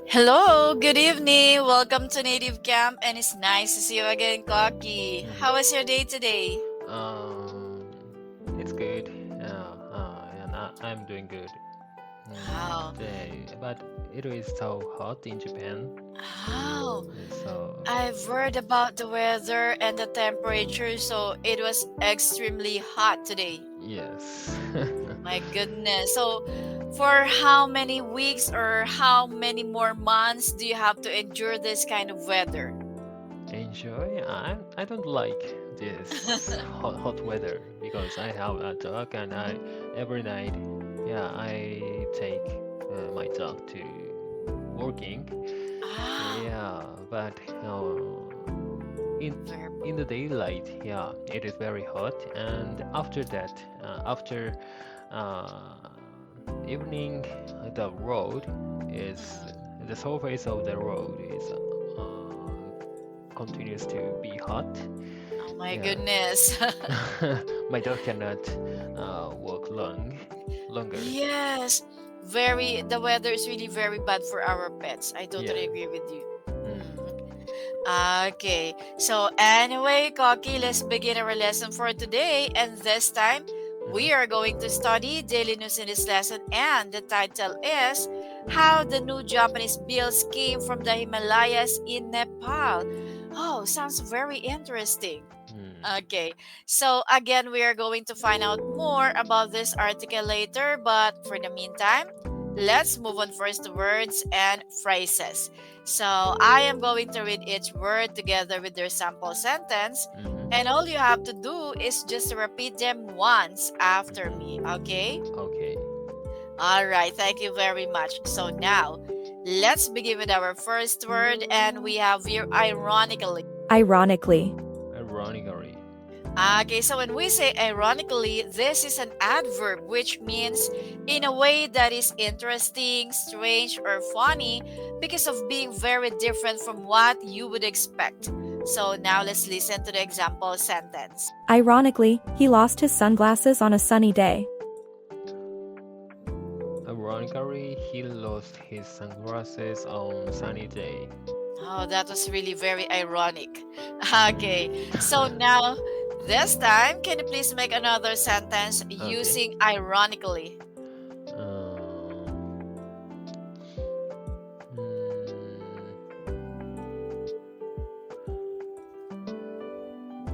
Hello, good evening. Welcome to Native Camp, and it's nice to see you again, Koki. How was your day today? Um, it's good. And I'm doing good. Oh, But it is so hot in Japan. oh, So I've heard about the weather and the temperature, so it was extremely hot today. yes. My goodness. So, for how many weeks or how many more months do you have to endure this kind of weather? Enjoy. I don't like this hot weather because I have a dog and I every night, yeah, I take my dog to working. Ah, Yeah, but in very. in the daylight, yeah, it is very hot, and after that, after uh, evening, the road is Mhm. the surface of the road is continues to be hot. Oh my Yeah, goodness. my dog cannot walk longer. Yes, the weather is really very bad for our pets. I Yeah. totally agree with you. Mm. Mhm. Okay, so anyway, Koki, let's begin our lesson for today. And this time, we are Mhm. going to study daily news in this lesson. And the title is How the New Japanese Bills Came from the Himalayas in Nepal. Oh, sounds very interesting. Mm. Okay, so again, we are going to find out more about this article later, but for the meantime, let's move on first to words and phrases. So I am going to read each word together with their sample sentence, and Mhm. all you have to do is just repeat them once after me, Mhm. okay? Okay. All right, thank you very much. So now, let's begin with our first word, and we have here ironically. Ironically. Ironically. Okay, so when we say ironically, this is an adverb which means in a way that is interesting, strange, or funny because of being very different from what you would expect. So now let's listen to the example sentence. Ironically, he lost his sunglasses on a sunny day. Ironically, he lost his sunglasses on sunny day. Oh, that was really very ironic. Okay, so Mm. now this time, can you please make another sentence Okay. using ironically? Um,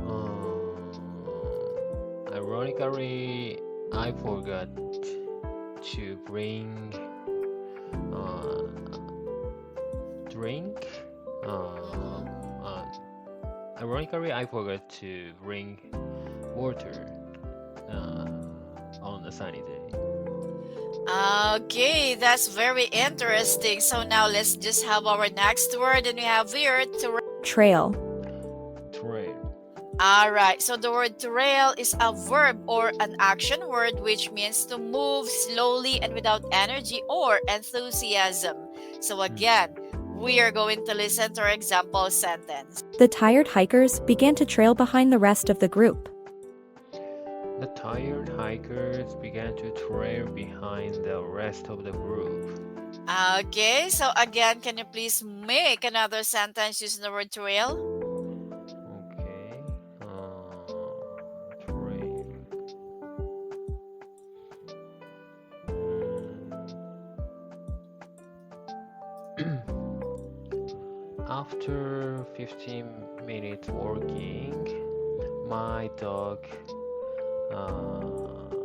mm, Ironically, I forgot to bring uh, drink. Uh, Mhm. uh, Ironically, I forgot to bring water uh, on a sunny day. Okay, that's very interesting. So now let's just have our next word, and we have here to. Trail. Trail. All right. So the word trail is a verb or an action word which means to move slowly and without energy or enthusiasm. So again, Mm. we are going to listen to our example sentence. The tired hikers began to trail behind the rest of the group. The tired hikers began to trail behind the rest of the group. Okay, so again, can you please make another sentence using the word trail? Okay. Trail. Mm. After 15 minutes walking, my dog uh,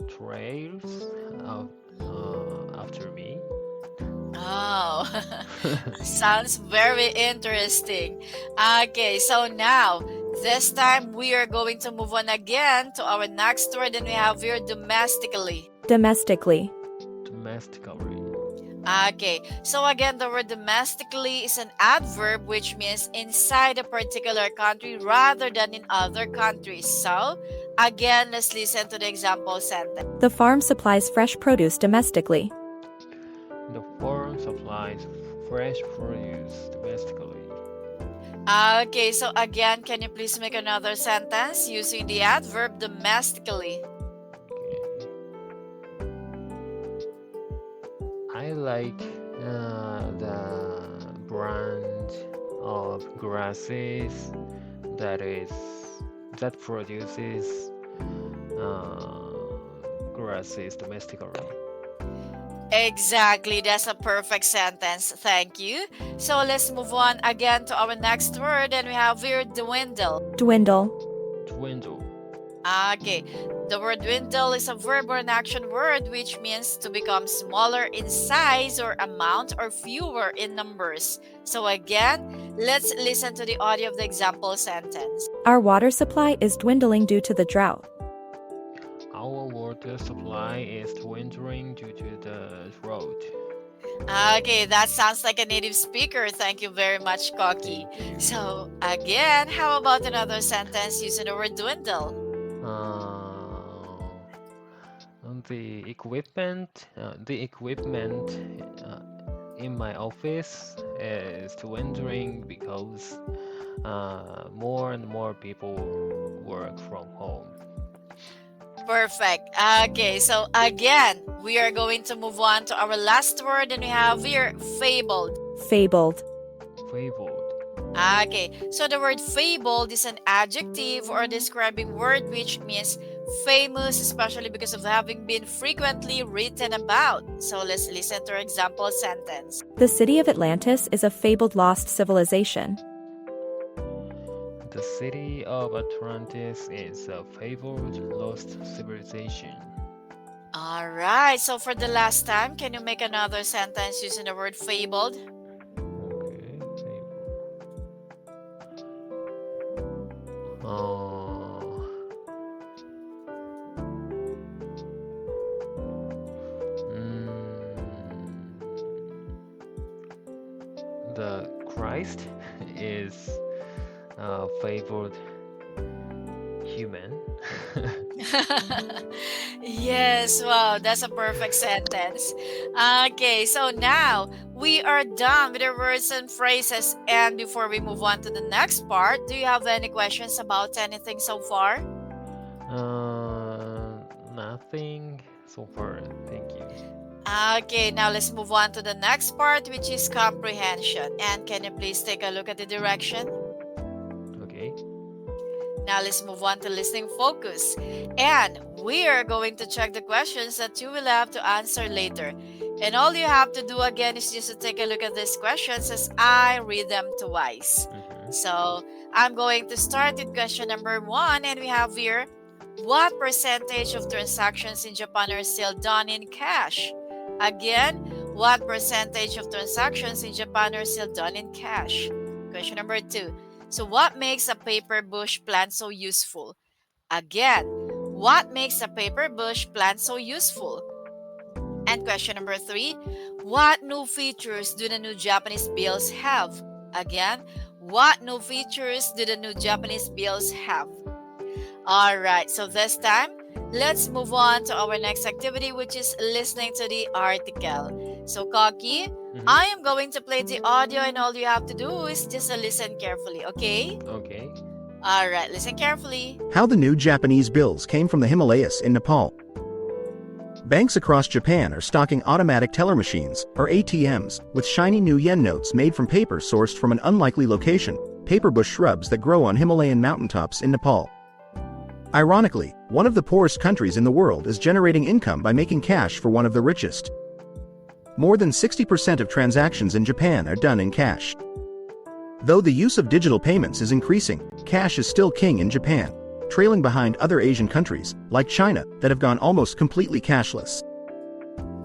trails out, after me. Oh, sounds very interesting. Okay, so now this time we are going to move on again to our next word, and we have here domestically. Domestically. Domestically. Okay, so again, the word domestically is an adverb which means inside a particular country rather than in other countries. So, again, let's listen to the example sentence. The farm supplies fresh produce domestically. The farm supplies fresh produce domestically. Okay, so again, can you please make another sentence using the adverb domestically? Okay. I like the brand of grasses that is that produces grasses domestically. Exactly, that's a perfect sentence. Thank you. So let's move on again to our next word, and we have here dwindle. Dwindle. Dwindle. Okay, the word dwindle is a verb or an action word which means to become smaller in size or amount or fewer in numbers. So again, let's listen to the audio of the example sentence. Our water supply is dwindling due to the drought. Our water supply is dwindling due to the drought. Okay, that sounds like a native speaker. Thank you very much, Koki. So again, how about another sentence using the word dwindle? The equipment in my office is dwindling because more and more people work from home. Perfect. Okay, so again, we are going to move on to our last word, and we have here fabled. Fabled. Fabled. Okay, so the word fabled is an adjective or describing word which means famous, especially because of having been frequently written about. So let's listen to our example sentence. The city of Atlantis is a fabled lost civilization. The city of Atlantis is a fabled lost civilization. All right, so for the last time, can you make another sentence using the word fabled? Okay, fabled. The Christ is a fabled human. Yes, wow, that's a perfect sentence. Okay, so now we are done with the words and phrases. And before we move on to the next part, do you have any questions about anything so far? Nothing so far. Thank you. Okay, now let's move on to the next part, which is comprehension. And can you please take a look at the direction? Okay. Now let's move on to listening focus. And we are going to check the questions that you will have to answer later. And all you have to do again is just to take a look at these questions as I read them twice. So I'm going to start with question number 1, and we have here, what percentage of transactions in Japan are still done in cash? Again, what percentage of transactions in Japan are still done in cash? Question number 2. So what makes a Paperbush plant so useful? Again, what makes a Paperbush plant so useful? And question number 3, what new features do the new Japanese bills have? Again, what new features do the new Japanese bills have? Alright, so this time, let's move on to our next activity, which is listening to the article. So, Koki, I am going to play the audio, and all you have to do is just listen carefully, okay? Okay. Alright, listen carefully. How the new Japanese bills came from the Himalayas in Nepal. Banks across Japan are stocking automatic teller machines, or ATMs, with shiny new yen notes made from paper sourced from an unlikely location, paperbush shrubs that grow on Himalayan mountaintops in Nepal. Ironically, one of the poorest countries in the world is generating income by making cash for one of the richest. More than 60% of transactions in Japan are done in cash. Though the use of digital payments is increasing, cash is still king in Japan, trailing behind other Asian countries, like China, that have gone almost completely cashless.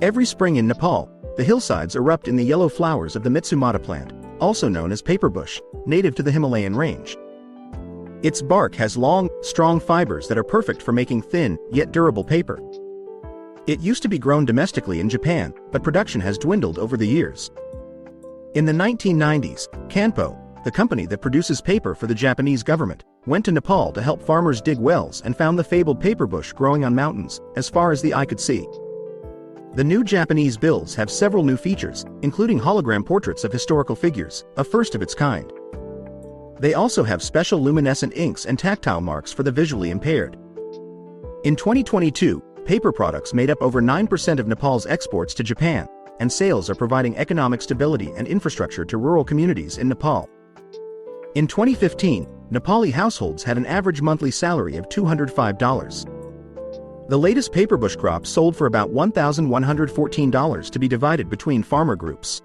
Every spring in Nepal, the hillsides erupt in the yellow flowers of the Mitsumata plant, also known as paperbush, native to the Himalayan range. Its bark has long, strong fibers that are perfect for making thin, yet durable paper. It used to be grown domestically in Japan, but production has dwindled over the years. In the 1990s, Kanpo, the company that produces paper for the Japanese government, went to Nepal to help farmers dig wells and found the fabled paperbush growing on mountains, as far as the eye could see. The new Japanese bills have several new features, including hologram portraits of historical figures, a first of its kind. They also have special luminescent inks and tactile marks for the visually impaired. In 2022, paper products made up over 9% of Nepal's exports to Japan, and sales are providing economic stability and infrastructure to rural communities in Nepal. In 2015, Nepali households had an average monthly salary of $205. The latest paperbush crop sold for about $1,114 to be divided between farmer groups.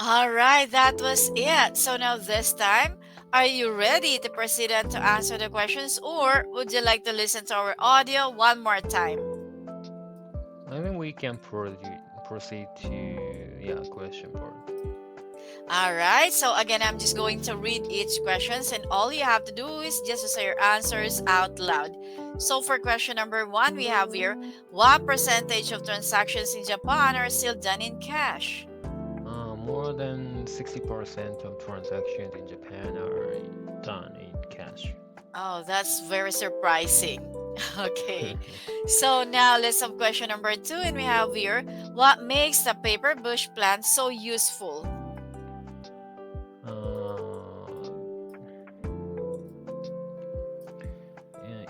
All right, that was it. So now this time, are you ready to proceed and to answer the questions, or would you like to listen to our audio one more time? I think we can proceed to question part. All right, so again, I'm just going to read each questions, and all you have to do is just to say your answers out loud. So for question number one, we have here, what percentage of transactions in Japan are still done in cash? More than 60% of transactions in Japan are done in cash. Oh, that's very surprising. Okay, so now let's have question number two, and we have here, what makes the paper bush plant so useful?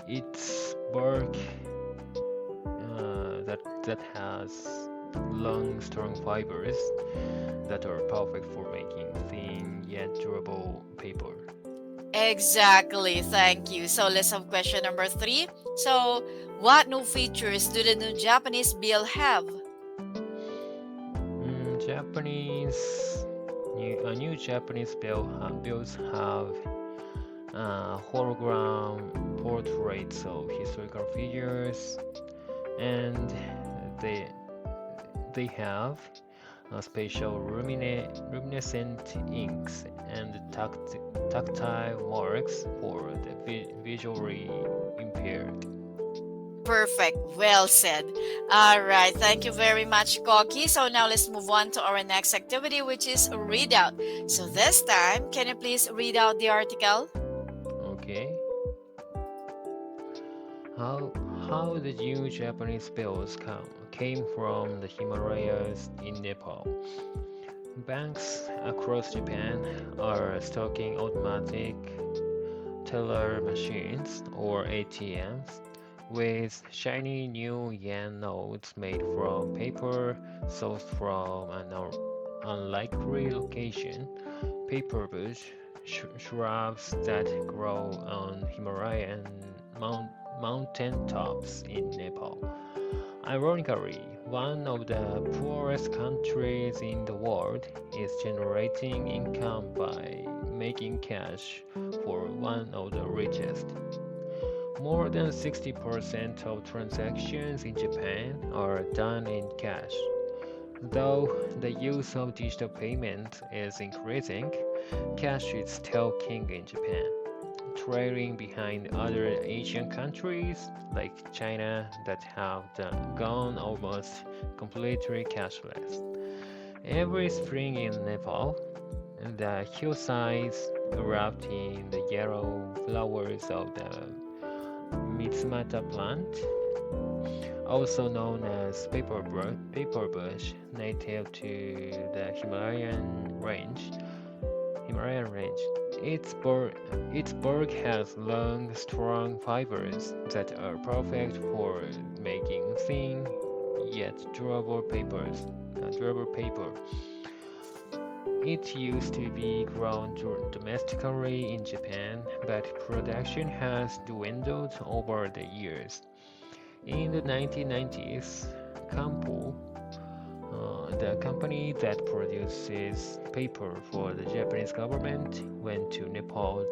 Its bark that has long, strong fibers that are perfect for making thin yet durable paper. Exactly, thank you. So let's have question number three. So, what new features do the new Japanese bill have? New Japanese bills have hologram portraits of historical figures, and they have special luminescent inks and tactile marks for the visually impaired. Perfect, well said. All right, thank you very much, Koki. So now let's move on to our next activity, which is read out. So this time, can you please read out the article? Okay. How the new Japanese bills came from the Himalayas in Nepal. Banks across Japan are stocking automatic teller machines or ATMs with shiny new yen notes made from paper sourced from an unlikely location. Paperbush shrubs that grow on Himalayan mountain tops in Nepal. Ironically, one of the poorest countries in the world is generating income by making cash for one of the richest. More than 60% of transactions in Japan are done in cash. Though the use of digital payment is increasing, cash is still king in Japan, trailing behind other Asian countries like China that have gone almost completely cashless. Every spring in Nepal, the hillsides erupt in the yellow flowers of the Mitsumata plant, also known as paperbush, native to the Himalayan range. Its bark has long, strong fibers that are perfect for making thin yet durable paper. It used to be grown domestically in Japan, but production has dwindled over the years. In the 1990s, Campo, the company that produces paper for the Japanese government, went to Nepal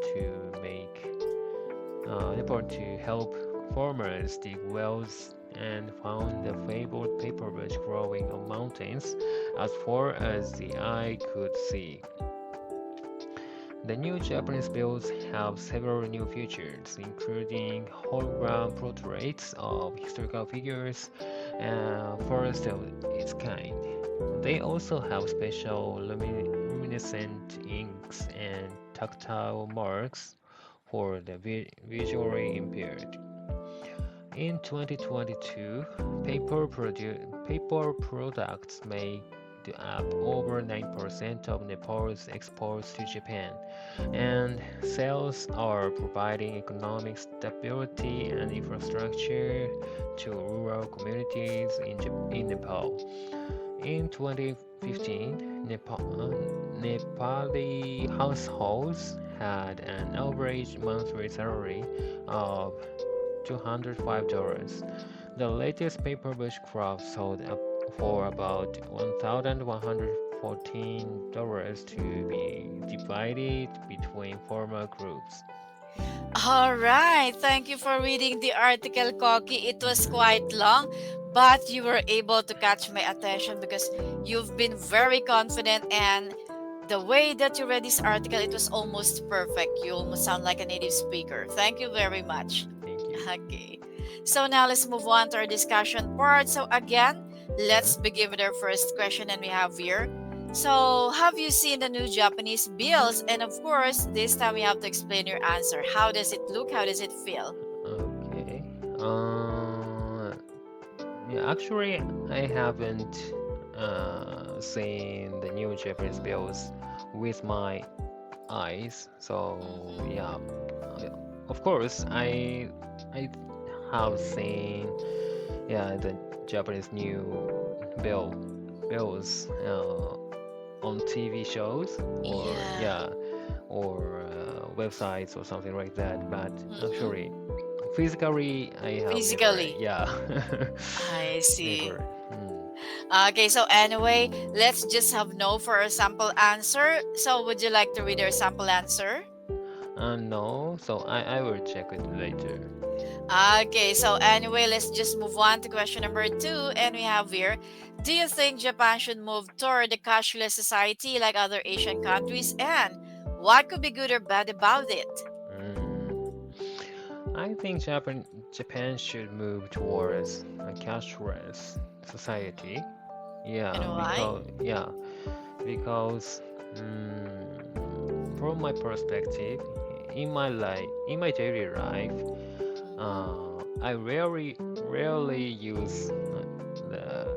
to help farmers dig wells and found the fabled paperbush growing on mountains as far as the eye could see. The new Japanese bills have several new features, including hologram portraits of historical figures, first of its kind. They also have special luminescent inks and tactile marks for the visually impaired. In 2022, paper products made made up over 9% of Nepal's exports to Japan, and sales are providing economic stability and infrastructure to rural communities in Nepal. In 2015, Nepali households had an average monthly salary of $205. The latest Paperbush crop sold up for about $1,114 to be divided between farmer groups. All right. Thank you for reading the article, Koki. It was quite long, but you were able to catch my attention because you've been very confident, and the way that you read this article, it was almost perfect. You almost sound like a native speaker. Thank you very much. Thank you. Okay. So now let's move on to our discussion part. So again, let's Mhm. begin with our first question, and we have here. So, have you seen the new Japanese bills? And of course, this time you have to explain your answer. How does it look? How does it feel? Okay. Yeah, actually, I haven't seen the new Japanese bills with my eyes. So Mhm. yeah, I- of course, I have seen the Japanese new bill bills on TV shows or Yeah. or websites or something like that. But Mhm. actually, physically, I have never Physically. yeah I see. never. Mm. Okay, so anyway, let's just have no for a sample answer. So, would you like to read our sample answer? No, so I will check it later. Okay, so anyway, let's just move on to question number two. And we have here, do you think Japan should move toward a cashless society like other Asian countries? And what could be good or bad about it? Mm. I think Japan should move towards a cashless society. Mhm. Yeah, And why? because from my perspective, in my daily life, I rarely use the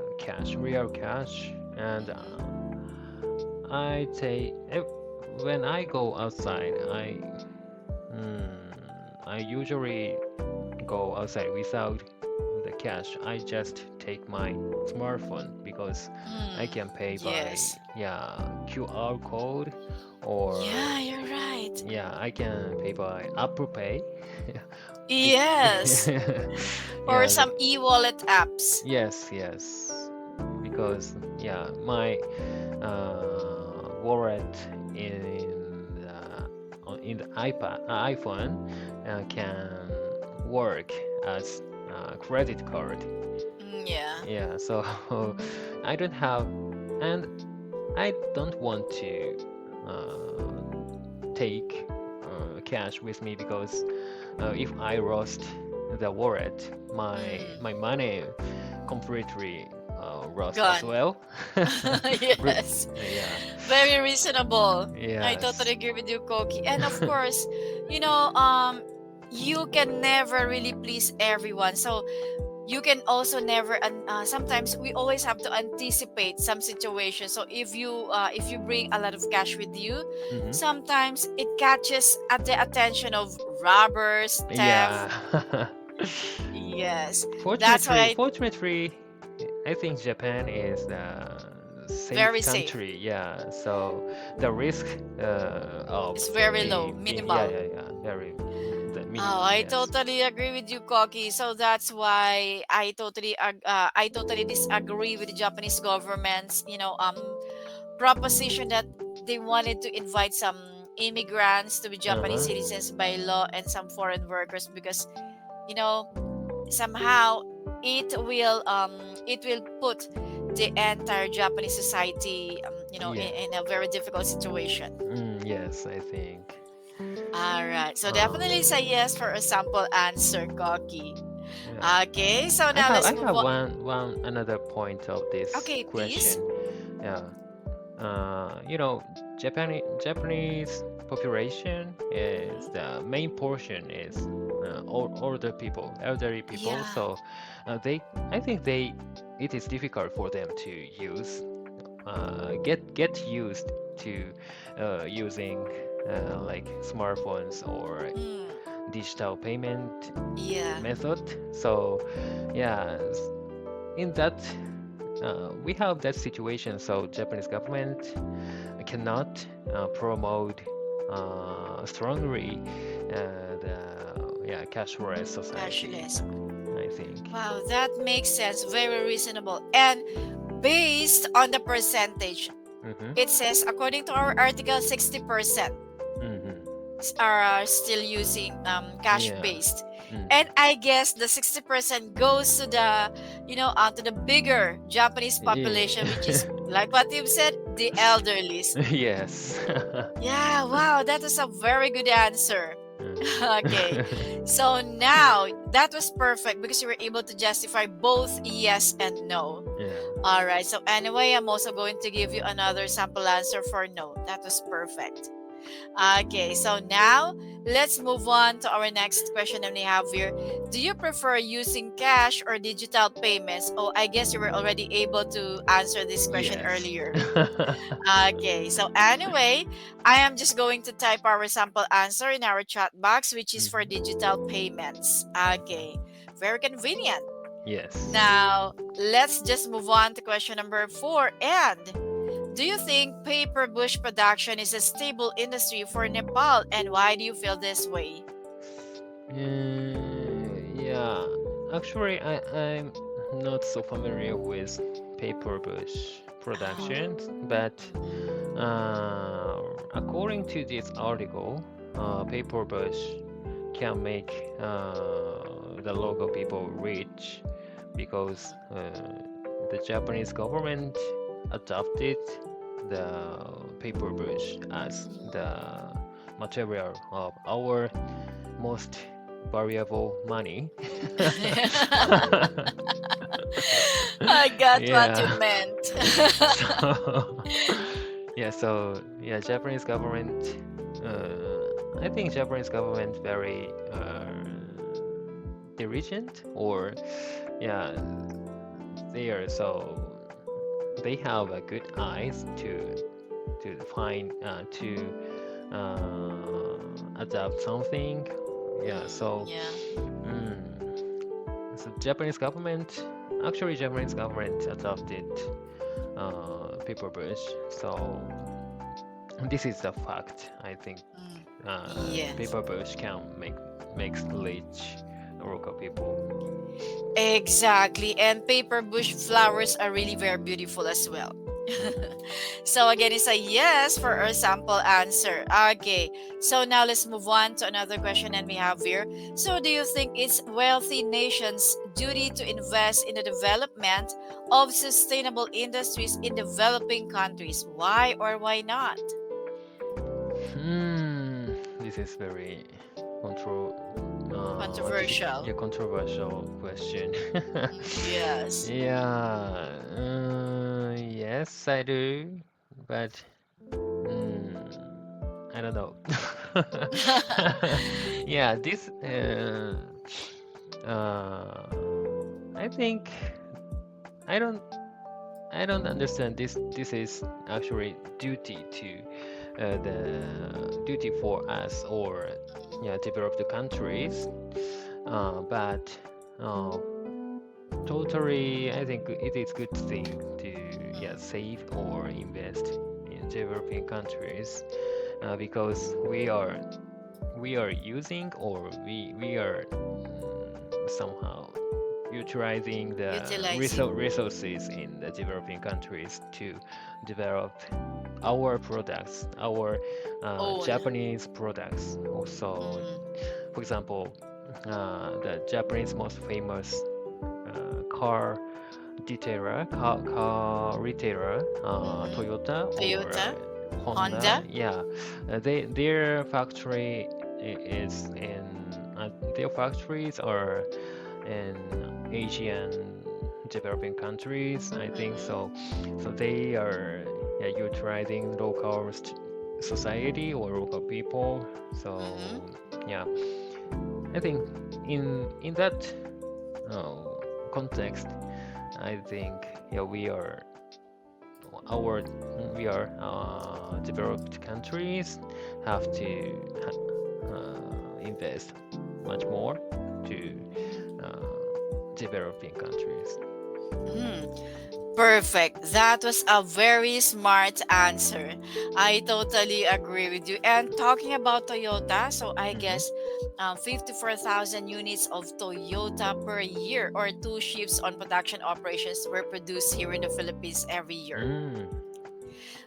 real cash, and Mhm. I take when I go outside, mm, I usually go outside without the cash. I just take my smartphone because I Mm, can pay by yes. QR code or Yeah, you're right. I can pay by Apple Pay. Yes. Or Yeah, some e-wallet apps. yes, because my wallet in the iPhone can work as a credit card. Yeah. Yeah, so I don't have, and I don't want to take cash with me because if I lost the wallet, my Mm, money completely lost as gone. well. Yes. Yeah. Very reasonable. I totally Yes. agree with you, Koki. And of course, you know, you can never really please everyone. So you can also never sometimes we always have to anticipate some situations. So if you bring a lot of cash with you, Hmm. sometimes it catches at the attention of robbers, theft. Yeah. Yes, that's why Fortunately, fortunately, I think Japan is the safe very safe. country. Yeah, so the risk of It's very low, being minimal. very the Oh, minimum. I Yes. totally agree with you, Koki. So that's why I totally disagree with the Japanese government's proposition that they wanted to invite some immigrants to be Japanese Uh-huh. citizens by law and some foreign workers because you know somehow it will put the entire Japanese society Yeah. in a very difficult situation. Yes, I think. All right, so definitely Um, say yes for a sample answer, Koki. yeah. Okay, so now let's I move have on. one another point of this Okay, please. question. Yeah. You know, Japanese population is Hmm. the main portion is older people, elderly people. Yeah. So they, I think it is difficult for them to use get used to using like smartphones or Mm, digital payment yeah. method. So yeah, in that we have that situation. So Japanese government cannot promote strongly the cashless society, Cashless. I think. Wow, that makes sense. Very reasonable. And based on the percentage, Mm-hmm. it says according to our article, 60% Mm-hmm. are still using cash Yeah. based. Mm. And I guess the 60% goes to the, to the bigger Japanese population, which is Yeah. like what you've said, the elderlies. Yes. Yeah, wow, that is a very good answer. Okay. Mm. So now that was perfect because you were able to justify both yes and no. Yeah. All right. So anyway, I'm also going to give you another sample answer for no. That was perfect. Okay, so now let's move on to our next question that we have here. Do you prefer using cash or digital payments? Oh, I guess you were already able to answer this question Yes. earlier. Okay, so anyway, I am just going to type our sample answer in our chat box, which is for Mhm. digital payments. Okay, very convenient. Yes. Now, let's just move on to question number 4. And do you think paper bush production is a stable industry for Nepal, and why do you feel this way? Yeah. Actually, I'm not so familiar with Paperbush Oh. productions, but according to this article, Paperbush can make the local people rich because the Japanese government adopted the Paperbush as the material of our most valuable money. I got what you Yeah. meant. So Japanese government. I think Japanese government very diligent, or yeah, they are so they have a good eyes to find to adapt something. Yeah, so Yeah. Japanese government, actually Japanese government adopted Paperbush. So this is the fact. I think Mm, yes. Paperbush can makes rich local people. Exactly. And paper bush flowers are really very beautiful as well. So again, it's a yes for our sample answer. Okay. So now let's move on to another question that we have here. So do you think it's wealthy nations' duty to invest in the development of sustainable industries in developing countries? Why or why not? This is very control Controversial. controversial question. Yes. Yeah, yes, I do, but mm, I don't know. Yeah, this uh, I think I don't I don't understand this. This is actually duty to the duty for us, or yeah, developed countries. But uh, totally, I think it is good thing to save or invest in developing countries because we are using, or we are somehow utilizing the Utilizing. resources in the developing countries to develop our products, our Own. Japanese products. Also, Mm, for example, the Japanese most famous car car retailer, mhm. Toyota or Toyota, Honda. Honda. Yeah, their factory is in their factories are in Asian developing countries, I think so. Mhm, So they are utilizing local society or local people. So mhm. yeah, I think in that context, I think we are our we are developed countries have to invest much more to developing countries. Hmm. Perfect. That was a very smart answer. I totally agree with you. And talking about Toyota, so I Mm-hmm. guess 54,000 units of Toyota per year, or two shifts on production operations, were produced here in the Philippines every year. Mm.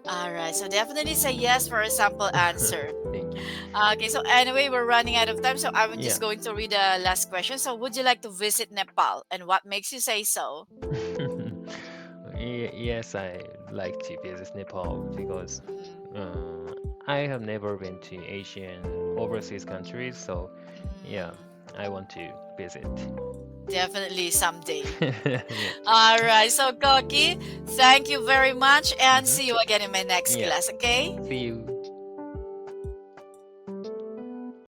All right, so definitely say yes for a sample answer. Thank you. Okay, so anyway, we're running out of time, so I'm Yeah. just going to read the last question. So, would you like to visit Nepal, and what makes you say so? Yes, I like to visit Nepal because Mm, uh, I have never been to Asian overseas countries, so yeah, mm, I want to visit. definitely someday. Yeah. All right, so Koki, thank you very much, and Hmm. see you again in my next Yeah. class, okay? See you.